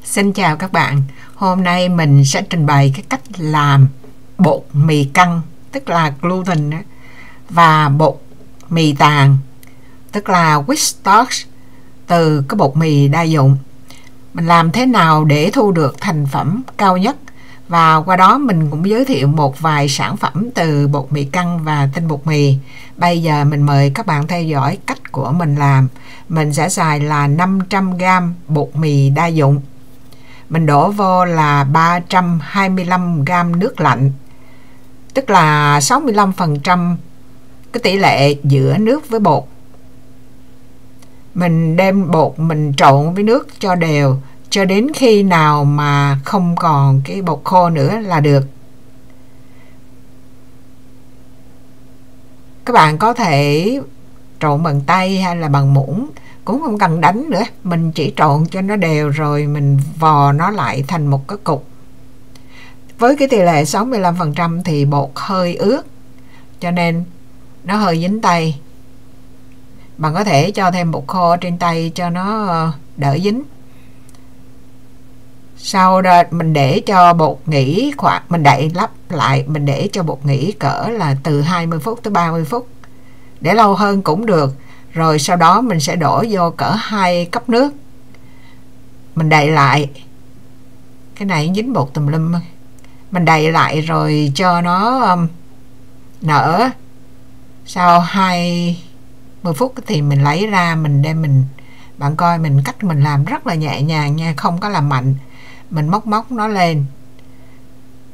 Xin chào các bạn. Hôm nay mình sẽ trình bày cái cách làm bột mì căng, tức là gluten, và bột mì tàn, tức là wheat starch, từ cái bột mì đa dụng. Mình làm thế nào để thu được thành phẩm cao nhất, và qua đó mình cũng giới thiệu một vài sản phẩm từ bột mì căng và tinh bột mì. Bây giờ mình mời các bạn theo dõi cách của mình làm. Mình sẽ xài là 500g bột mì đa dụng. Mình đổ vô là 325g nước lạnh, tức là 65% cái tỷ lệ giữa nước với bột. Mình đem bột mình trộn với nước cho đều cho đến khi nào mà không còn cái bột khô nữa là được. Các bạn có thể trộn bằng tay hay là bằng muỗng, cũng không cần đánh nữa, mình chỉ trộn cho nó đều rồi mình vò nó lại thành một cái cục. Với cái tỷ lệ 65% thì bột hơi ướt, cho nên nó hơi dính tay. Bạn có thể cho thêm bột khô trên tay cho nó đỡ dính. Sau đó mình để cho bột nghỉ khoảng, mình đậy lắp lại, mình để cho bột nghỉ cỡ là từ 20 phút tới 30 phút. Để lâu hơn cũng được. Rồi sau đó mình sẽ đổ vô cỡ 2 cốc nước. Mình đậy lại. Cái này dính bột tùm lum. Mình đậy lại rồi cho nó nở. Sau 20 phút thì mình lấy ra, mình đem bạn coi mình cách mình làm rất là nhẹ nhàng nha, không có làm mạnh. Mình móc nó lên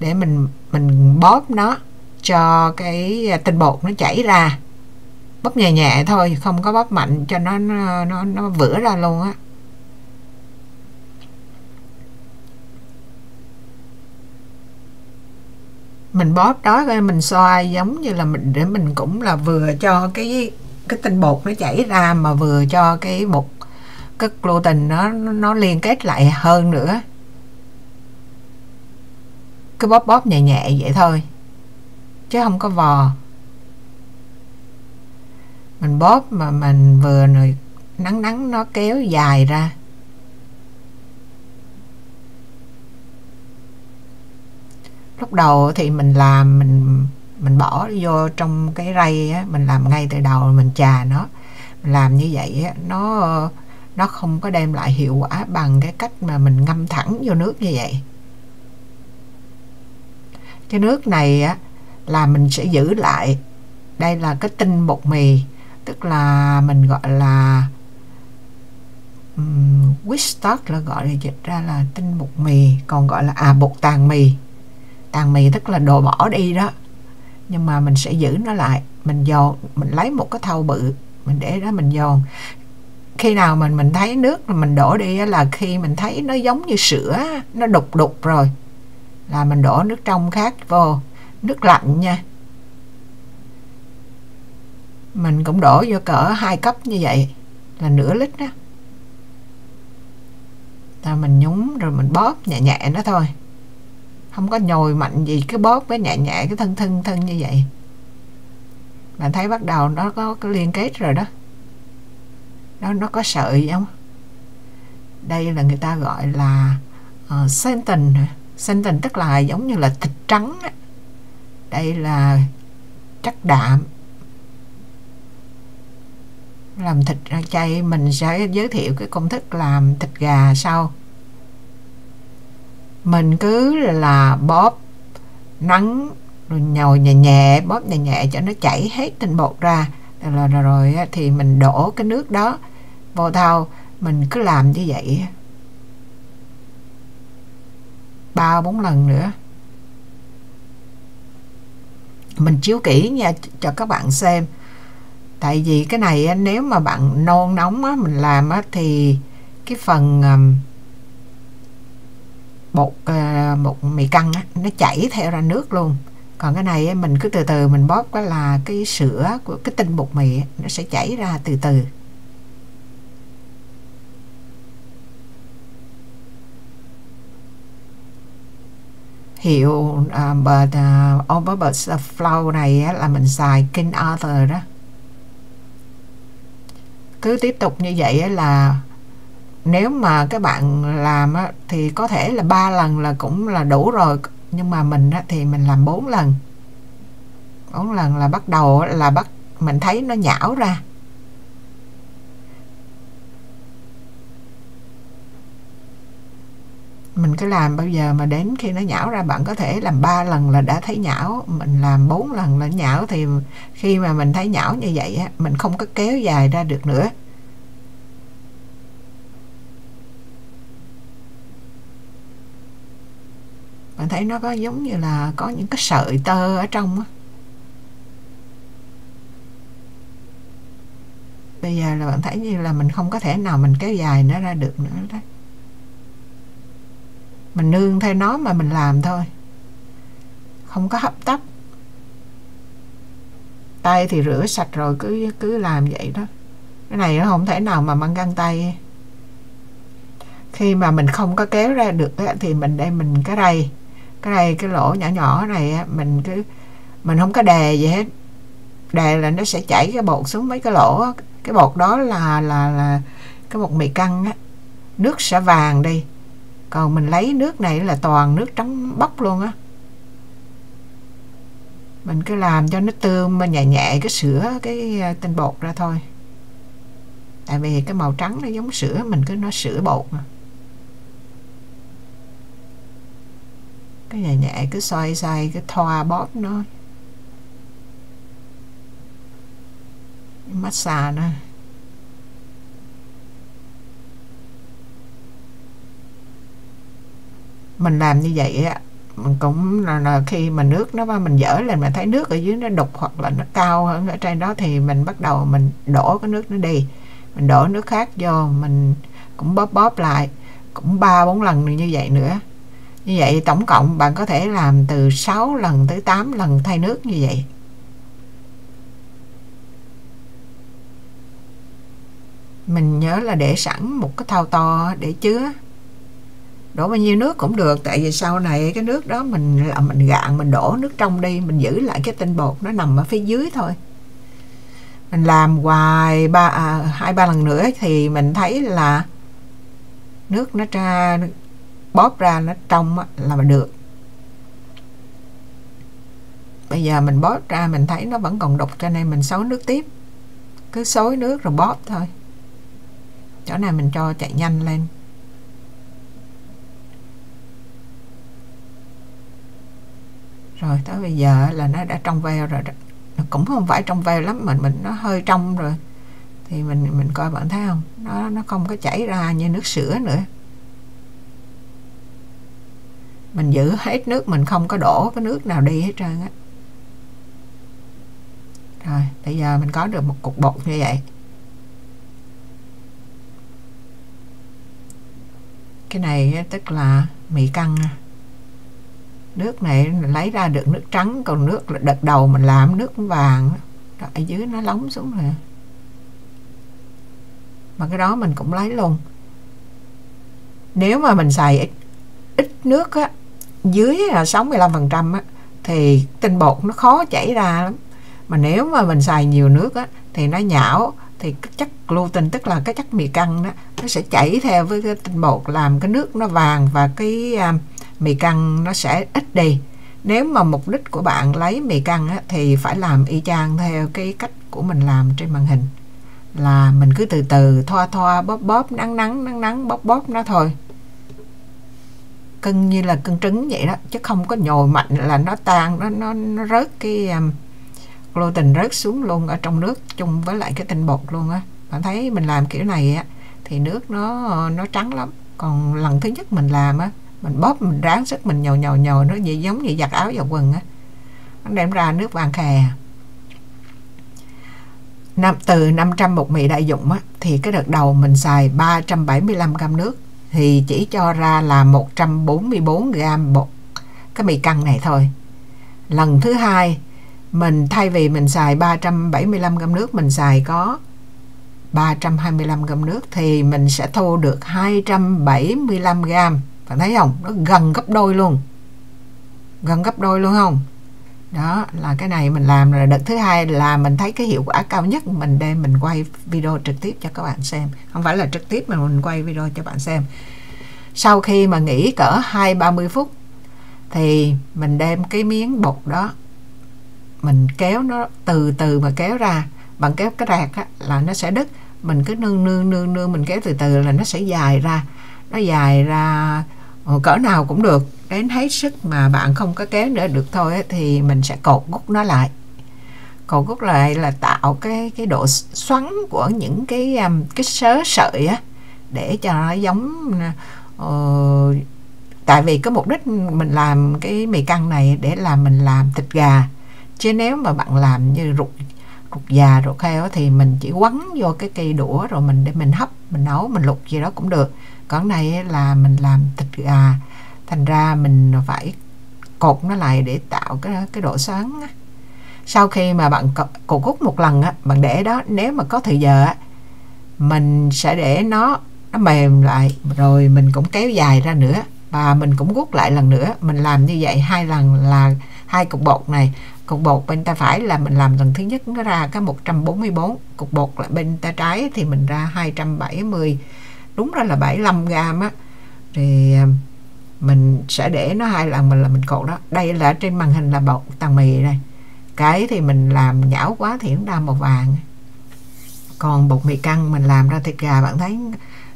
để mình bóp nó cho cái tinh bột nó chảy ra. Bóp nhẹ nhẹ thôi, không có bóp mạnh cho nó vữa ra luôn á. Mình bóp đó, mình xoay giống như là để mình cũng là vừa cho cái tinh bột nó chảy ra, mà vừa cho cái gluten nó liên kết lại hơn nữa. Cứ bóp nhẹ nhẹ vậy thôi, chứ không có vò. Mình bóp mà mình vừa rồi nắng nó kéo dài ra. Lúc đầu thì mình làm, mình bỏ vô trong cái rây á, mình làm ngay từ đầu, mình chà nó. Mình làm như vậy á, nó không có đem lại hiệu quả bằng cái cách mà mình ngâm thẳng vô nước như vậy. Cái nước này á là mình sẽ giữ lại. Đây là cái tinh bột mì, tức là mình gọi là wheat starch, là gọi là dịch ra là tinh bột mì, còn gọi là bột tàn mì. Tàn mì tức là đồ bỏ đi đó, nhưng mà mình sẽ giữ nó lại. Mình dồn, mình lấy một cái thau bự, mình để đó mình dồn. Khi nào mình thấy nước mình đổ đi là khi mình thấy nó giống như sữa, nó đục rồi, là mình đổ nước trong khác vô, nước lạnh nha. Mình cũng đổ vô cỡ 2 cốc như vậy, là nửa lít đó. Rồi mình nhúng rồi mình bóp nhẹ nhẹ nó thôi, không có nhồi mạnh gì, cứ bóp với nhẹ nhẹ cái thân như vậy. Bạn thấy bắt đầu nó có cái liên kết rồi đó. Nó có sợi không? Đây là người ta gọi là senten. Senten tức là giống như là thịt trắng á. Đây là chất đạm. Làm thịt chay mình sẽ giới thiệu cái công thức làm thịt gà sau. Mình cứ là bóp nắng rồi nhồi nhẹ nhẹ, bóp nhẹ nhẹ cho nó chảy hết tinh bột ra. Rồi thì mình đổ cái nước đó vô thau. Mình cứ làm như vậy 3-4 lần nữa. Mình chiếu kỹ nha cho các bạn xem. Tại vì cái này nếu mà bạn nôn nóng á, mình làm á, thì cái phần bột mì căng á, nó chảy theo ra nước luôn. Còn cái này mình cứ từ từ mình bóp, cái là cái sữa của cái tinh bột mì nó sẽ chảy ra từ từ. Hiệu all-purpose flour này là mình xài King Arthur đó. Cứ tiếp tục như vậy là nếu mà các bạn làm á, thì có thể là 3 lần là cũng là đủ rồi, nhưng mà mình á, thì mình làm 4 lần. 4 lần là bắt đầu là mình thấy nó nhão ra. Mình cứ làm bao giờ mà đến khi nó nhão ra, bạn có thể làm 3 lần là đã thấy nhão, mình làm 4 lần là nhão, thì khi mà mình thấy nhão như vậy á, mình không có kéo dài ra được nữa. Bạn thấy nó có giống như là có những cái sợi tơ ở trong á. Bây giờ là bạn thấy như là mình không có thể nào mình kéo dài nó ra được nữa đấy. Mình nương theo nó mà mình làm thôi, không có hấp tấp. Tay thì rửa sạch rồi cứ làm vậy đó. Cái này nó không thể nào mà mang găng tay. Khi mà mình không có kéo ra được thì mình đây mình cái lỗ nhỏ nhỏ này mình không có đè gì hết. Đè là nó sẽ chảy cái bột xuống mấy cái lỗ. Cái bột đó là cái bột mì căng á, nước sẽ vàng đi. Còn mình lấy nước này là toàn nước trắng bóc luôn á. Mình cứ làm cho nó tươm nhẹ nhẹ cái sữa cái tinh bột ra thôi. Tại vì cái màu trắng nó giống sữa, mình cứ nói sữa bột mà. Cái nhẹ nhẹ cứ xoay cái thoa bóp nó, massage nó. Mình làm như vậy á, mình cũng là khi mà nước nó mình dở lên mà thấy nước ở dưới nó đục hoặc là nó cao hơn ở trên đó, thì mình bắt đầu mình đổ cái nước nó đi, mình đổ nước khác vô, mình cũng bóp lại, cũng 3-4 lần như vậy nữa. Như vậy tổng cộng bạn có thể làm từ 6 lần tới 8 lần thay nước như vậy. Mình nhớ là để sẵn một cái thau to để chứa, đổ bao nhiêu nước cũng được, tại vì sau này cái nước đó mình gạn, mình đổ nước trong đi, mình giữ lại cái tinh bột nó nằm ở phía dưới thôi. Mình làm hoài 2-3 lần nữa thì mình thấy là nước nó ra, bóp ra nó trong là mà được. Bây giờ mình bóp ra mình thấy nó vẫn còn đục, cho nên mình xối nước tiếp, cứ xối nước rồi bóp thôi. Chỗ này mình cho chạy nhanh lên. Rồi tới bây giờ là nó đã trong veo rồi đó. Nó cũng không phải trong veo lắm, mình nó hơi trong rồi. Thì mình coi bạn thấy không, nó không có chảy ra như nước sữa nữa. Mình giữ hết nước, mình không có đổ cái nước nào đi hết trơn á. Rồi bây giờ mình có được một cục bột như vậy. Cái này tức là mì căng. Nước này lấy ra được nước trắng, còn nước đợt đầu mình làm nước vàng đó, ở dưới nó lóng xuống rồi. Mà cái đó mình cũng lấy luôn. Nếu mà mình xài ít nước á, dưới là 65% á, thì tinh bột nó khó chảy ra lắm. Mà nếu mà mình xài nhiều nước á, thì nó nhão, thì cái chất gluten tức là cái chất mì căng đó, nó sẽ chảy theo với cái tinh bột, làm cái nước nó vàng và cái mì căng nó sẽ ít đi. Nếu mà mục đích của bạn lấy mì căng á, thì phải làm y chang theo cái cách của mình làm trên màn hình, là mình cứ từ từ thoa bóp nắng bóp nó thôi, cân như là cân trứng vậy đó, chứ không có nhồi mạnh là nó tan, nó rớt cái gluten rớt xuống luôn ở trong nước chung với lại cái tinh bột luôn á. Bạn thấy mình làm kiểu này á thì nước nó trắng lắm. Còn lần thứ nhất mình làm á, mình bóp, mình ráng sức, mình nhồi nó vậy giống như giặt áo vào quần á, nó đem ra nước vàng khè. Từ 500 bột mì đại dụng á, thì cái đợt đầu mình xài 375 gram nước thì chỉ cho ra là 144 gram bột cái mì căng này thôi. Lần thứ hai mình thay vì mình xài 375 gram nước, mình xài có 325 gram nước thì mình sẽ thu được 275 gram. Bạn thấy không? Nó gần gấp đôi luôn. Gần gấp đôi luôn không? Đó là cái này mình làm là đợt thứ hai là mình thấy cái hiệu quả cao nhất, mình đem mình quay video trực tiếp cho các bạn xem, không phải là trực tiếp mà mình quay video cho bạn xem. Sau khi mà nghỉ cỡ 20-30 phút thì mình đem cái miếng bột đó mình kéo nó từ từ mà kéo ra, bằng kéo cái rạc á, là nó sẽ đứt. Mình cứ nương mình kéo từ từ là nó sẽ dài ra, nó dài ra cỡ nào cũng được, đến hết sức mà bạn không có kéo nữa được thôi ấy, thì mình sẽ cột gút nó lại. Cột gút lại là tạo cái độ xoắn của những cái sợi á, để cho nó giống tại vì cái mục đích mình làm cái mì căng này để làm mình làm thịt gà, chứ nếu mà bạn làm như ruột già, ruột heo thì mình chỉ quấn vô cái cây đũa rồi mình để mình hấp, mình nấu, mình luộc gì đó cũng được. Còn này là mình làm thịt gà, thành ra mình phải cột nó lại để tạo cái độ xoắn. Sau khi mà bạn cột gút một lần á, bạn để đó, nếu mà có thời giờ á, mình sẽ để nó mềm lại, rồi mình cũng kéo dài ra nữa và mình cũng gút lại lần nữa. Mình làm như vậy 2 lần là 2 cục bột này. Cục bột bên tay phải là mình làm lần thứ nhất nó ra cái 144, cục bột lại bên tay trái thì mình ra 270, đúng ra là 75 gram á. Thì mình sẽ để nó 2 lần mình cột đó. Đây là trên màn hình là bột tàng mì đây. Cái thì mình làm nhão quá thì nó ra màu vàng. Còn bột mì căng mình làm ra thịt gà, bạn thấy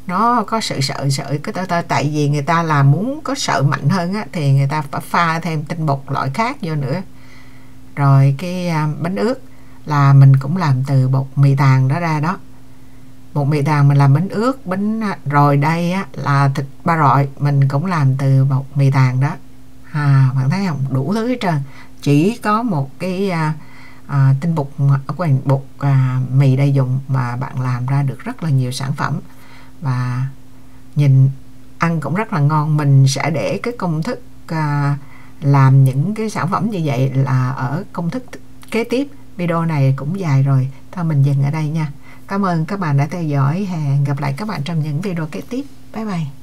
nó có sự sợi cái tơ, tại vì người ta làm muốn có sợi mạnh hơn á, thì người ta phải pha thêm tinh bột loại khác vô nữa. Rồi cái bánh ướt là mình cũng làm từ bột mì tàng đó ra đó. Bột mì tàng mình làm bánh ướt, rồi đây á, là thịt ba rọi mình cũng làm từ bột mì tàng đó. Bạn thấy không, đủ thứ hết trơn. Chỉ có một cái tinh bột mì đầy dùng mà bạn làm ra được rất là nhiều sản phẩm và nhìn ăn cũng rất là ngon. Mình sẽ để cái công thức làm những cái sản phẩm như vậy là ở công thức kế tiếp. Video này cũng dài rồi, thôi mình dừng ở đây nha. Cảm ơn các bạn đã theo dõi, hẹn gặp lại các bạn trong những video kế tiếp. Bye bye.